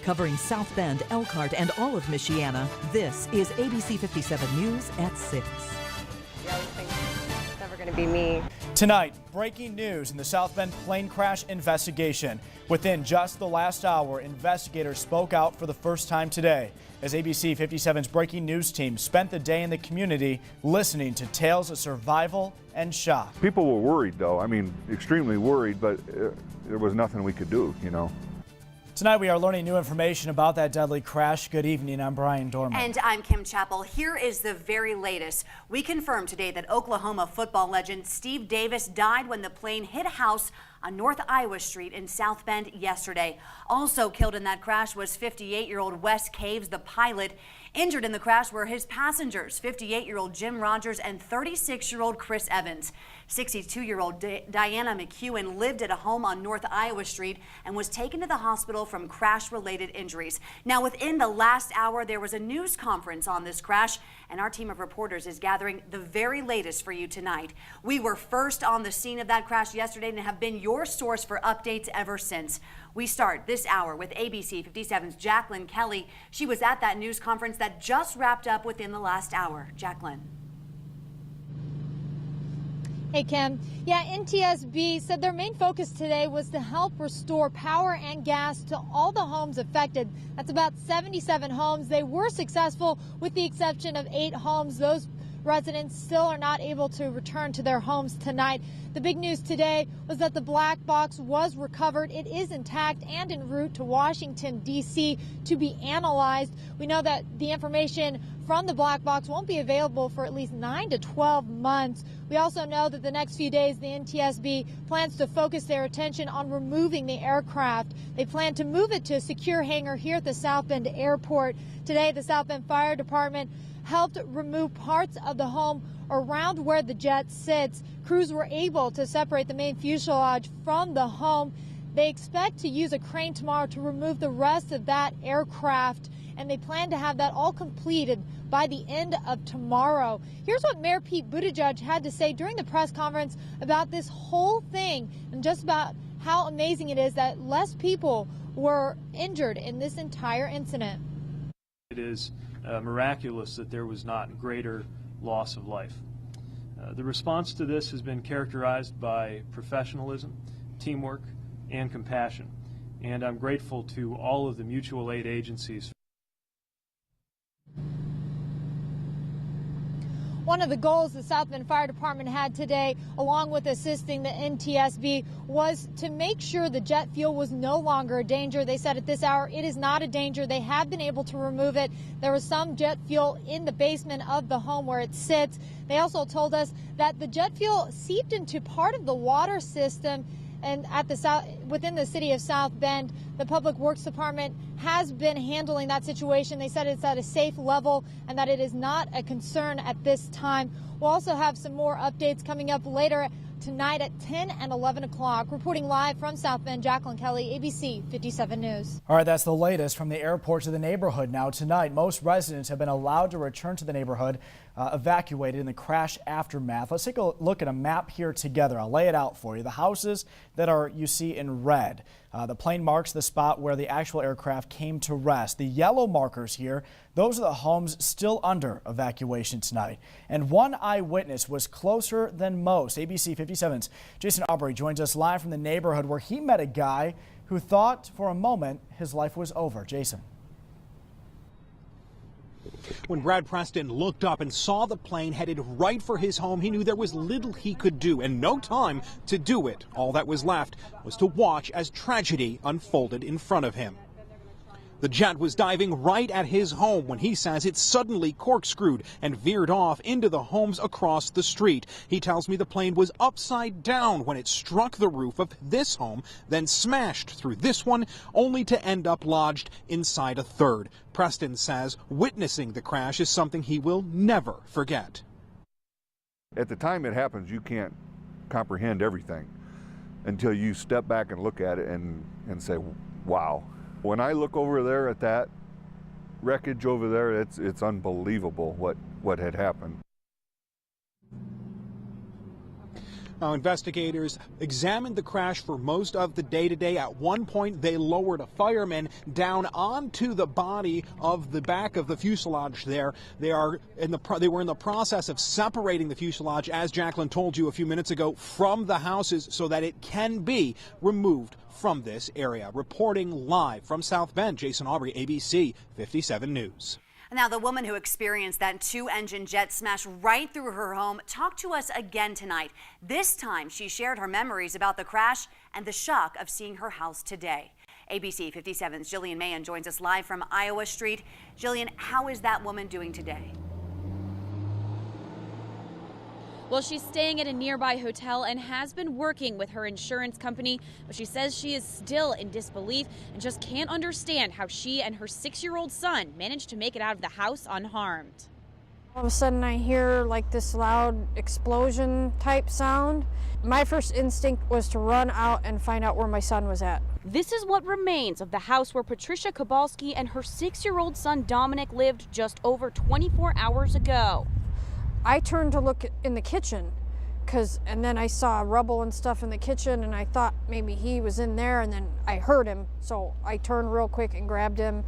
covering South Bend, Elkhart, and all of Michiana. This is ABC 57 News at 6. You always think it's never going to be me. Tonight, breaking news in the South Bend plane crash investigation. Within just the last hour, investigators spoke out for the first time today as ABC 57's breaking news team spent the day in the community listening to tales of survival and shock. People were worried, though. I mean, extremely worried, but there was nothing we could do, you know. Tonight we are learning new information about that deadly crash. Good evening, I'm Brian Dorman. And I'm Kim Chappell. Here is the very latest. We confirmed today that Oklahoma football legend Steve Davis died when the plane hit a house on North Iowa Street in South Bend yesterday. Also killed in that crash was 58-year-old Wes Caves, the pilot. Injured in the crash were his passengers, 58-year-old Jim Rogers and 36-year-old Chris Evans. 62-year-old Diana McEwen lived at a home on North Iowa Street and was taken to the hospital from crash-related injuries. Now, within the last hour, there was a news conference on this crash, and our team of reporters is gathering the very latest for you tonight. We were first on the scene of that crash yesterday and have been your source for updates ever since. We start this hour with ABC 57's Jacqueline Kelly. She was at that news conference that just wrapped up within the last hour. Jacqueline. Hey, Kim. Yeah, NTSB said their main focus today was to help restore power and gas to all the homes affected. That's about 77 homes. They were successful with the exception of 8 homes. Those residents still are not able to return to their homes tonight. The big news today was that the black box was recovered. It is intact and en route to Washington, D.C. to be analyzed. We know that the information from the black box won't be available for at least 9 to 12 months. We also know that the next few days, the NTSB plans to focus their attention on removing the aircraft. They plan to move it to a secure hangar here at the South Bend Airport. Today, the South Bend Fire Department helped remove parts of the home around where the jet sits. Crews were able to separate the main fuselage from the home. They expect to use a crane tomorrow to remove the rest of that aircraft, and they plan to have that all completed by the end of tomorrow. Here's what Mayor Pete Buttigieg had to say during the press conference about this whole thing and just about how amazing it is that less people were injured in this entire incident. It is miraculous that there was not greater loss of life. The response to this has been characterized by professionalism, teamwork, and compassion, and I'm grateful to all of the mutual aid agencies. One of the goals the South Bend Fire Department had today, along with assisting the NTSB, was to make sure the jet fuel was no longer a danger. They said at this hour it is not a danger. They have been able to remove it. There was some jet fuel in the basement of the home where it sits. They also told us that the jet fuel seeped into part of the water system and within the city of South Bend. The Public Works Department has been handling that situation. They said it's at a safe level and that it is not a concern at this time. We'll also have some more updates coming up later tonight at 10 and 11 o'clock. Reporting live from South Bend, Jacqueline Kelly, ABC 57 News. All right, that's the latest from the airport to the neighborhood. Now tonight, most residents have been allowed to return to the neighborhood evacuated in the crash aftermath. Let's take a look at a map here together. I'll lay it out for you. The houses that you see in red. The plane marks the spot where the actual aircraft came to rest. The yellow markers here, those are the homes still under evacuation tonight. And one eyewitness was closer than most. ABC 57's Jason Aubrey joins us live from the neighborhood where he met a guy who thought for a moment his life was over. Jason. When Brad Preston looked up and saw the plane headed right for his home, he knew there was little he could do and no time to do it. All that was left was to watch as tragedy unfolded in front of him. The jet was diving right at his home when he says it suddenly corkscrewed and veered off into the homes across the street. He tells me the plane was upside down when it struck the roof of this home, then smashed through this one, only to end up lodged inside a third. Preston says witnessing the crash is something he will never forget. At the time it happens, you can't comprehend everything until you step back and look at it and say, wow. When I look over there at that wreckage over there, it's unbelievable what had happened. Now, investigators examined the crash for most of the day today. At one point, they lowered a fireman down onto the body of the back of the fuselage there. They were in the process of separating the fuselage, as Jacqueline told you a few minutes ago, from the houses so that it can be removed from this area. Reporting live from South Bend, Jason Aubrey, ABC 57 News. Now, the woman who experienced that two-engine jet smash right through her home talked to us again tonight. This time, she shared her memories about the crash and the shock of seeing her house today. ABC 57's Jillian Mahan joins us live from Iowa Street. Jillian, how is that woman doing today? Well, she's staying at a nearby hotel and has been working with her insurance company, but she says she is still in disbelief and just can't understand how she and her 6-year-old son managed to make it out of the house unharmed. All of a sudden I hear like this loud explosion type sound. My first instinct was to run out and find out where my son was at. This is what remains of the house where Patricia Kowalski and her 6-year-old son Dominic lived just over 24 hours ago. I turned to look in the kitchen and then I saw rubble and stuff in the kitchen and I thought maybe he was in there, and then I heard him. So I turned real quick and grabbed him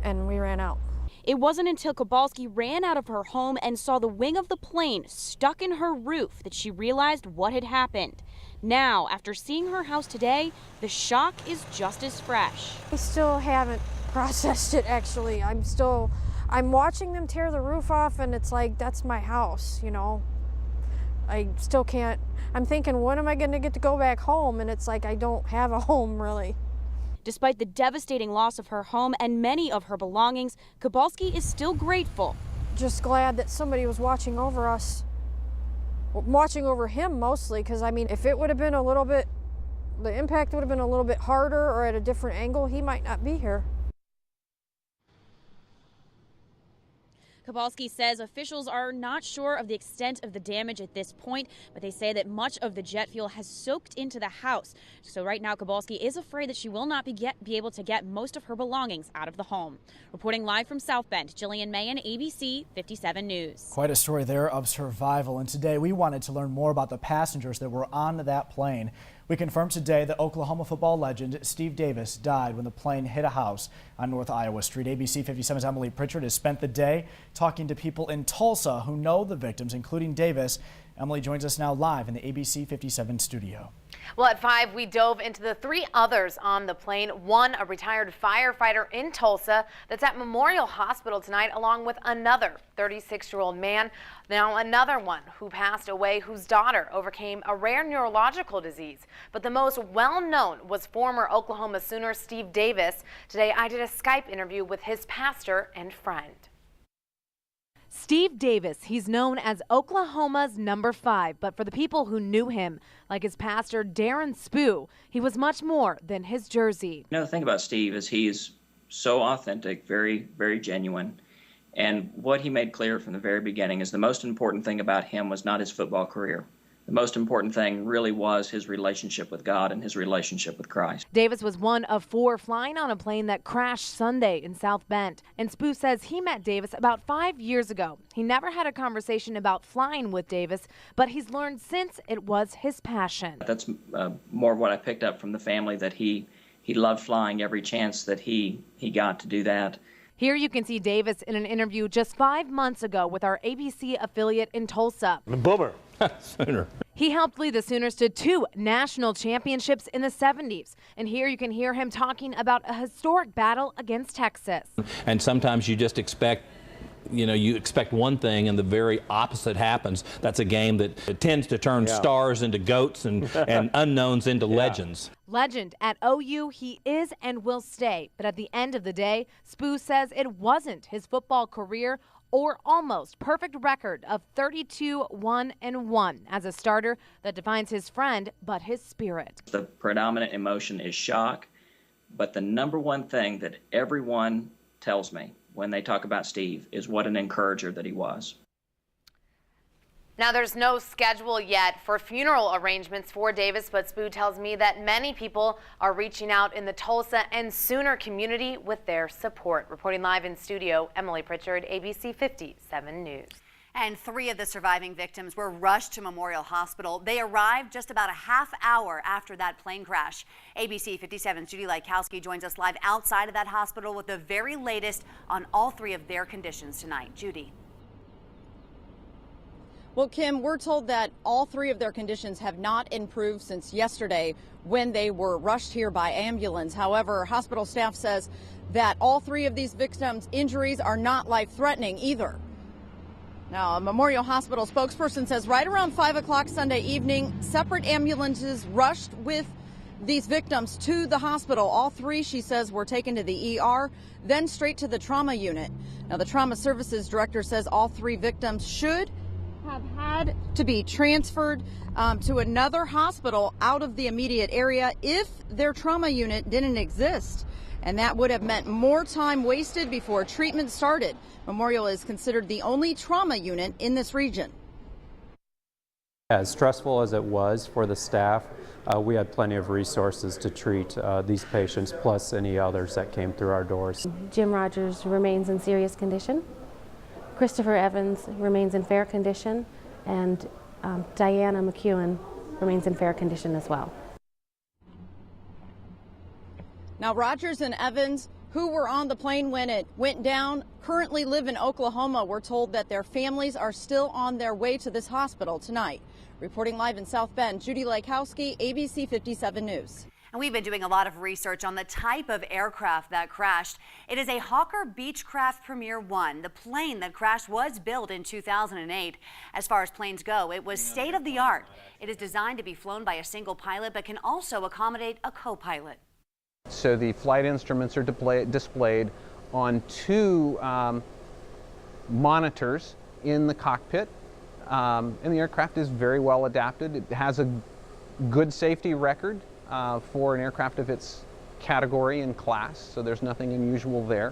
and we ran out. It wasn't until Kowalski ran out of her home and saw the wing of the plane stuck in her roof that she realized what had happened. Now, after seeing her house today, the shock is just as fresh. I still haven't processed it, actually. I'm watching them tear the roof off and it's like, that's my house, you know. I still can't. I'm thinking, when am I going to get to go back home? And it's like, I don't have a home, really. Despite the devastating loss of her home and many of her belongings, Kowalski is still grateful. Just glad that somebody was watching over us. Watching over him mostly, because I mean, if it would have been the impact would have been a little bit harder or at a different angle, he might not be here. Kowalski says officials are not sure of the extent of the damage at this point, but they say that much of the jet fuel has soaked into the house. So right now, Kowalski is afraid that she will not be able to get most of her belongings out of the home. Reporting live from South Bend, Jillian Mahan, ABC 57 News. Quite a story there of survival. And today we wanted to learn more about the passengers that were on that plane. We confirmed today that Oklahoma football legend Steve Davis died when the plane hit a house on North Iowa Street. ABC 57's Emily Pritchard has spent the day talking to people in Tulsa who know the victims, including Davis. Emily joins us now live in the ABC 57 studio. Well, at 5, we dove into the 3 others on the plane. One, a retired firefighter in Tulsa that's at Memorial Hospital tonight, along with another 36-year-old man. Now another one who passed away, whose daughter overcame a rare neurological disease. But the most well-known was former Oklahoma Sooner Steve Davis. Today, I did a Skype interview with his pastor and friend. Steve Davis, he's known as Oklahoma's number 5, but for the people who knew him, like his pastor Darren Spoo, he was much more than his jersey. You know, the thing about Steve is he's so authentic, very, very genuine. And what he made clear from the very beginning is the most important thing about him was not his football career. The most important thing really was his relationship with God and his relationship with Christ. Davis was one of 4 flying on a plane that crashed Sunday in South Bend. And Spoo says he met Davis about 5 years ago. He never had a conversation about flying with Davis, but he's learned since it was his passion. That's more what I picked up from the family, that he loved flying every chance that he got to do that. Here you can see Davis in an interview just 5 months ago with our ABC affiliate in Tulsa. Boomer. Sooner. He helped lead the Sooners to 2 national championships in the 70s. And here you can hear him talking about a historic battle against Texas. And sometimes you just expect, you expect one thing and the very opposite happens. That's a game that tends to turn stars into goats and unknowns into legends. Legend at OU, he is and will stay. But at the end of the day, Spoo says it wasn't his football career or almost perfect record of 32-1-1 as a starter that defines his friend, but his spirit. The predominant emotion is shock, but the number one thing that everyone tells me when they talk about Steve is what an encourager that he was. Now, there's no schedule yet for funeral arrangements for Davis, but Spoo tells me that many people are reaching out in the Tulsa and Sooner community with their support. Reporting live in studio, Emily Pritchard, ABC 57 News. And 3 of the surviving victims were rushed to Memorial Hospital. They arrived just about a half hour after that plane crash. ABC 57's Judy Lykowski joins us live outside of that hospital with the very latest on all 3 of their conditions tonight. Judy. Well, Kim, we're told that all 3 of their conditions have not improved since yesterday when they were rushed here by ambulance. However, hospital staff says that all 3 of these victims' injuries are not life-threatening either. Now, a Memorial Hospital spokesperson says right around 5 o'clock Sunday evening, separate ambulances rushed with these victims to the hospital. All 3, she says, were taken to the ER, then straight to the trauma unit. Now, the trauma services director says all 3 victims should have had to be transferred to another hospital out of the immediate area if their trauma unit didn't exist. And that would have meant more time wasted before treatment started. Memorial is considered the only trauma unit in this region. As stressful as it was for the staff, we had plenty of resources to treat these patients, plus any others that came through our doors. Jim Rogers remains in serious condition. Christopher Evans remains in fair condition, and Diana McEwen remains in fair condition as well. Now, Rogers and Evans, who were on the plane when it went down, currently live in Oklahoma. We're told that their families are still on their way to this hospital tonight. Reporting live in South Bend, Judy Lykowski, ABC 57 News. And we've been doing a lot of research on the type of aircraft that crashed. It is a Hawker Beechcraft Premier 1. The plane that crashed was built in 2008. As far as planes go, it was state-of-the-art. It is designed to be flown by a single pilot, but can also accommodate a co-pilot. So the flight instruments are displayed on 2 monitors in the cockpit, and the aircraft is very well adapted. It has a good safety record for an aircraft of its category and class, so there's nothing unusual there.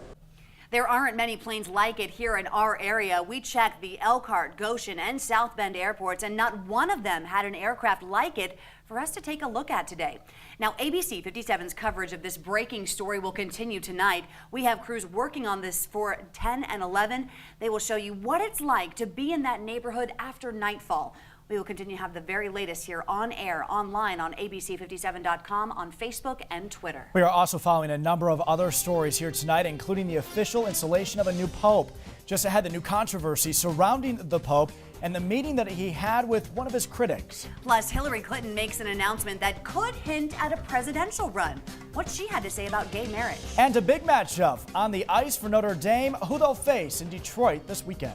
There aren't many planes like it here in our area. We checked the Elkhart, Goshen, and South Bend airports, and not one of them had an aircraft like it for us to take a look at today. Now, ABC 57's coverage of this breaking story will continue tonight. We have crews working on this for 10 and 11. They will show you what it's like to be in that neighborhood after nightfall. We will continue to have the very latest here on air, online on abc57.com, on Facebook and Twitter. We are also following a number of other stories here tonight, including the official installation of a new pope. Just ahead, the new controversy surrounding the pope and the meeting that he had with one of his critics. Plus, Hillary Clinton makes an announcement that could hint at a presidential run. What she had to say about gay marriage. And a big matchup on the ice for Notre Dame, who they'll face in Detroit this weekend.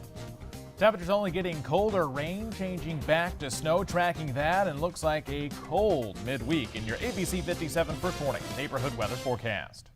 Temperatures only getting colder, rain changing back to snow, tracking that, and looks like a cold midweek in your ABC 57 First Warning Neighborhood Weather Forecast.